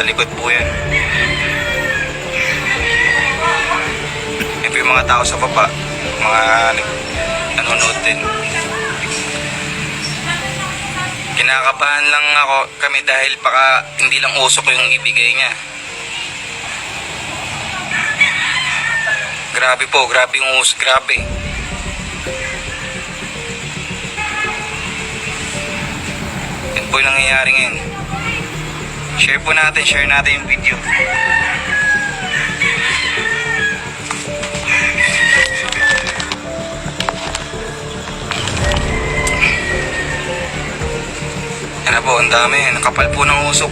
Sa likod po yan. Yan po yung mga tao sa baba. Mga nanonood din. Kinakabahan lang kami dahil baka hindi lang usok yung ibigay niya. Grabe po, grabe yung usok, grabe. Yan po yung nangyayari ngayon. Share natin yung video. Yan na po, ang dami. Nakapal po ng usok.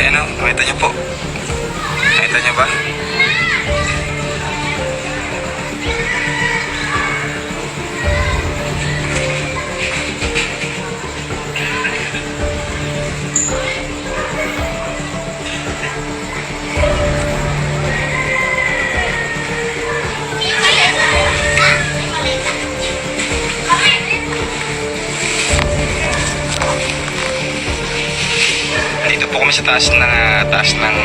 Ayan o, nakita niyo po. Nakita niyo ba? Dito po kami sa taas ng